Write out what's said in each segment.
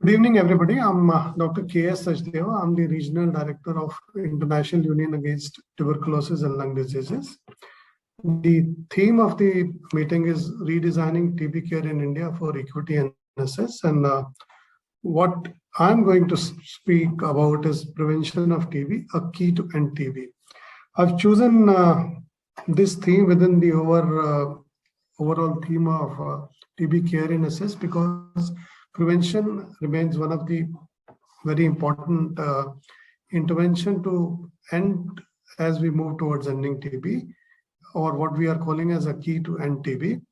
Good evening, everybody. I'm Dr. K.S. Sachdeva. I'm the Regional Director of International Union Against Tuberculosis and Lung Diseases. The theme of the meeting is redesigning TB care in India for equity and access. And what I'm going to speak about is prevention of TB, a key to end TB. I've chosen this theme within the overall theme of TB care in access because prevention remains one of the very important intervention to end as we move towards ending TB, or what we are calling as a key to end TB.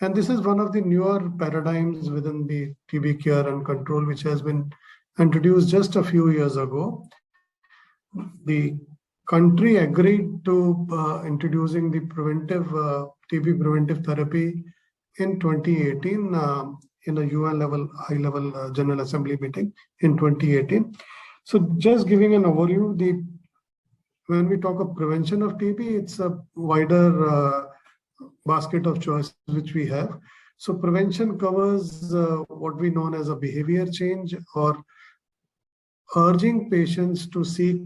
And this is one of the newer paradigms within the TB care and control, which has been introduced just a few years ago. The country agreed to introducing the preventive TB preventive therapy in 2018 in a UN level, high-level General Assembly meeting in 2018. So just giving an overview, when we talk of prevention of TB, it's a wider basket of choices which we have. So prevention covers what we know as a behavior change, or urging patients to seek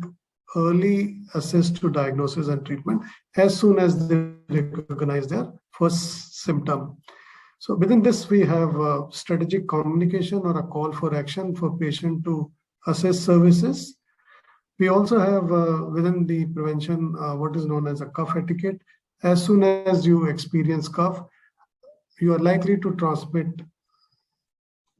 early access to diagnosis and treatment as soon as they recognize their first symptom. So within this, we have strategic communication or a call for action for patient to assess services. We also have within the prevention what is known as a cough etiquette. As soon as you experience cough, you are likely to transmit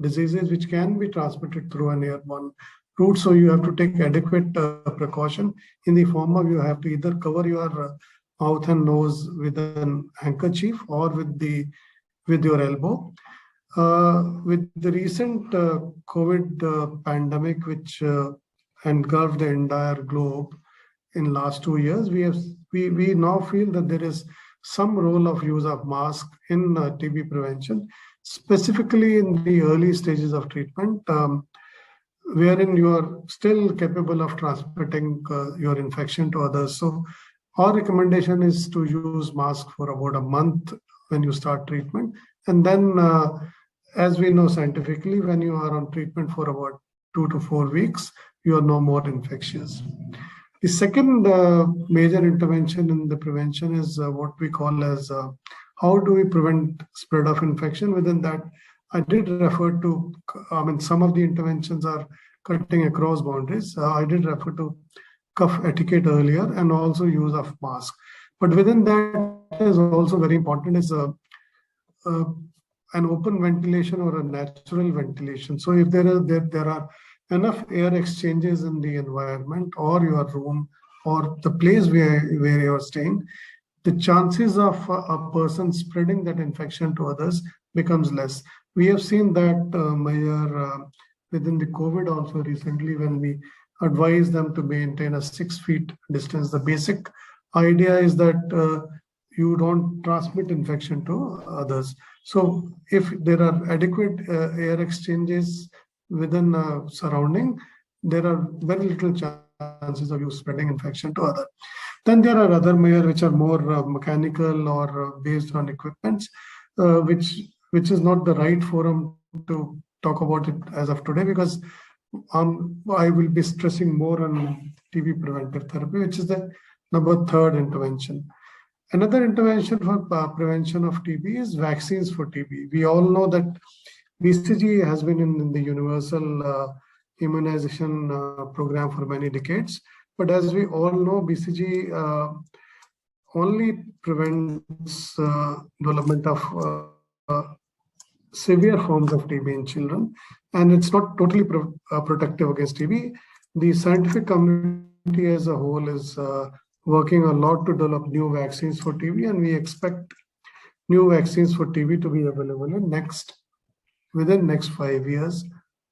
diseases which can be transmitted through an airborne route. So you have to take adequate precaution in the form of you have to either cover your mouth and nose with an handkerchief or with your elbow. With the recent COVID pandemic, which engulfed the entire globe in last 2 years, we now feel that there is some role of use of mask in TB prevention, specifically in the early stages of treatment, wherein you are still capable of transmitting your infection to others. So our recommendation is to use mask for about a month when you start treatment. And then, as we know scientifically, when you are on treatment for about 2 to 4 weeks, you are no more infectious. The second major intervention in the prevention is what we call as how do we prevent spread of infection. Within that, I did refer to, some of the interventions are cutting across boundaries. I did refer to cough etiquette earlier and also use of mask. But within that is also very important is an open ventilation or a natural ventilation. So if there are enough air exchanges in the environment or your room or the place where you are staying, the chances of a person spreading that infection to others becomes less. We have seen that measure within the COVID also recently when we advise them to maintain a 6 feet distance. The basic idea is that you don't transmit infection to others. So if there are adequate air exchanges within a surrounding, there are very little chances of you spreading infection to others. Then there are other measures which are more mechanical or based on equipments, which is not the right forum to talk about it as of today, because I will be stressing more on TB preventive therapy, which is the third intervention. Another intervention for prevention of TB is vaccines for TB. We all know that BCG has been in the universal immunization program for many decades. But as we all know, BCG only prevents development of severe forms of TB in children, and it's not totally protective against TB. The scientific community as a whole is working a lot to develop new vaccines for TB, and we expect new vaccines for TB to be available within next 5 years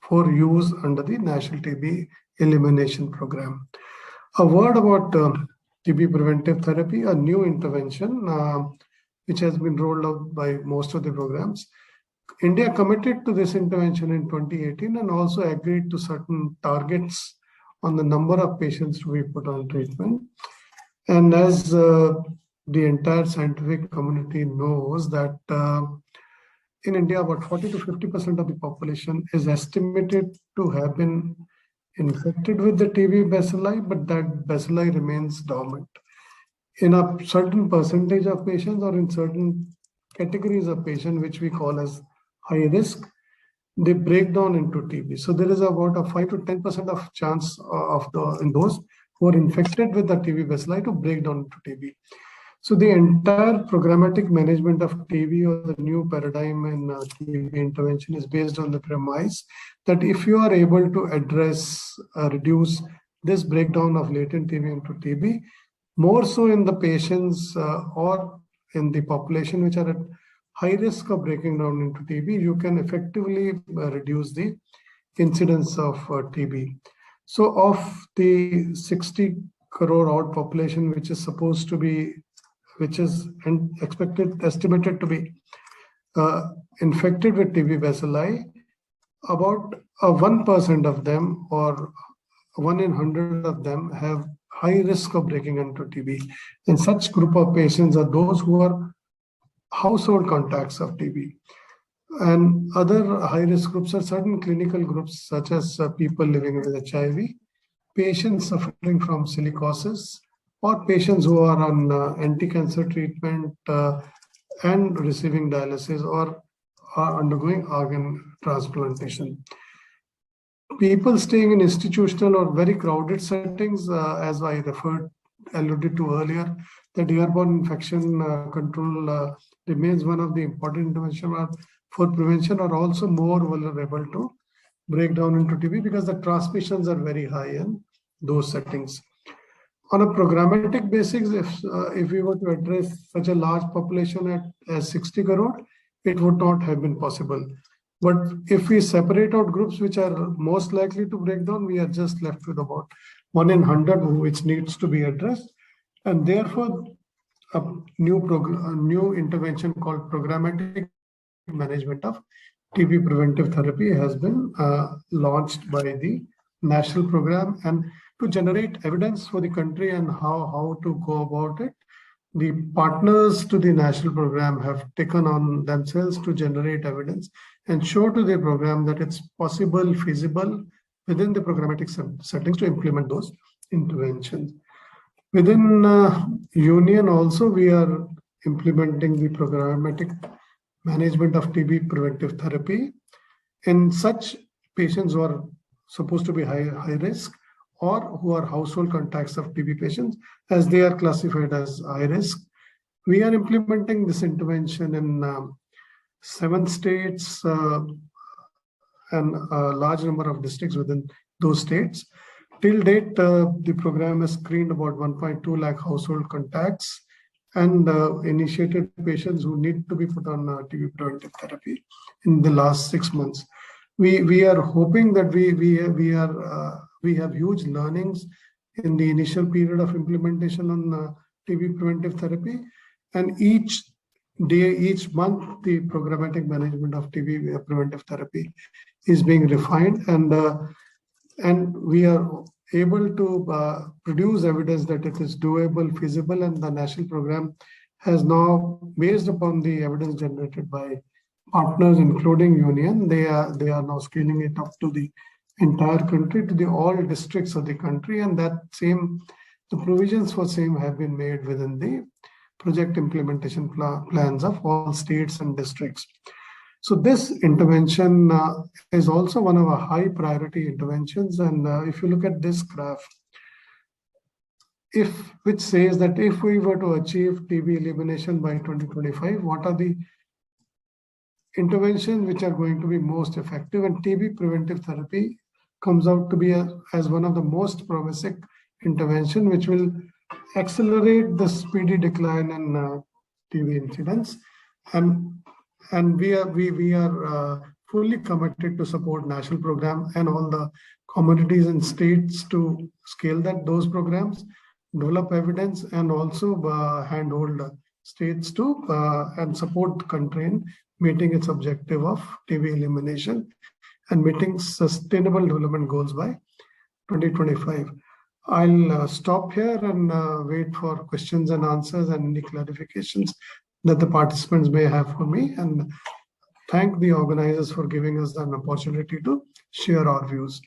for use under the National TB Elimination Program. A word about TB preventive therapy, a new intervention which has been rolled out by most of the programs. India committed to this intervention in 2018 and also agreed to certain targets on the number of patients to be put on treatment. And as the entire scientific community knows that in India, about 40 to 50% of the population is estimated to have been infected with the TB bacilli, but that bacilli remains dormant. In a certain percentage of patients or in certain categories of patients, which we call as high risk, they break down into TB. So there is about a 5 to 10% of chance in those who are infected with the TB bacilli to break down into TB. So the entire programmatic management of TB or the new paradigm in TB intervention is based on the premise that if you are able to address, reduce this breakdown of latent TB into TB, more so in the patients or in the population which are at high risk of breaking down into TB, you can effectively reduce the incidence of TB. So of the 60 crore odd population, which is supposed to be, which is estimated to be infected with TB bacilli, about 1% of them or 1 in 100 of them have high risk of breaking into TB. And such group of patients are those who are household contacts of TB. And other high-risk groups are certain clinical groups, such as people living with HIV, patients suffering from silicosis, or patients who are on anti-cancer treatment and receiving dialysis or are undergoing organ transplantation. People staying in institutional or very crowded settings, as I alluded to earlier, that airborne infection control remains one of the important interventions for prevention, are also more vulnerable to break down into TB because the transmissions are very high in those settings. On a programmatic basis, if we were to address such a large population as 60 crore, it would not have been possible. But if we separate out groups which are most likely to break down, we are just left with about 1 in 100 which needs to be addressed. And therefore, a new intervention called programmatic management of TB preventive therapy has been launched by the national program. And to generate evidence for the country and how to go about it, the partners to the national program have taken on themselves to generate evidence and show to the program that it's possible, feasible within the programmatic settings to implement those interventions. Within Union also, we are implementing the programmatic management of TB preventive therapy in such patients who are supposed to be high risk or who are household contacts of TB patients, as they are classified as high risk. We are implementing this intervention in 7 states and a large number of districts within those states. Till date, the program has screened about 1.2 lakh household contacts and initiated patients who need to be put on TB preventive therapy in the last 6 months. We are hoping that we have huge learnings in the initial period of implementation on TB preventive therapy, and each month, the programmatic management of TB preventive therapy is being refined, and we are able to produce evidence that it is doable, feasible, and the national program has now, based upon the evidence generated by partners, including Union, they are now scaling it up to the entire country, to all districts of the country, and the provisions for same have been made within the project implementation plans of all states and districts. So this intervention is also one of our high priority interventions. And if you look at this graph, which says that if we were to achieve TB elimination by 2025, what are the interventions which are going to be most effective? And TB preventive therapy comes out to be as one of the most promising intervention, which will accelerate the speedy decline in TB incidence. And we are fully committed to support national program and all the communities and states to scale those programs, develop evidence, and also handhold states to and support the country in meeting its objective of TB elimination and meeting sustainable development goals by 2025. I'll stop here and wait for questions and answers and any clarifications that the participants may have for me. And thank the organizers for giving us an opportunity to share our views.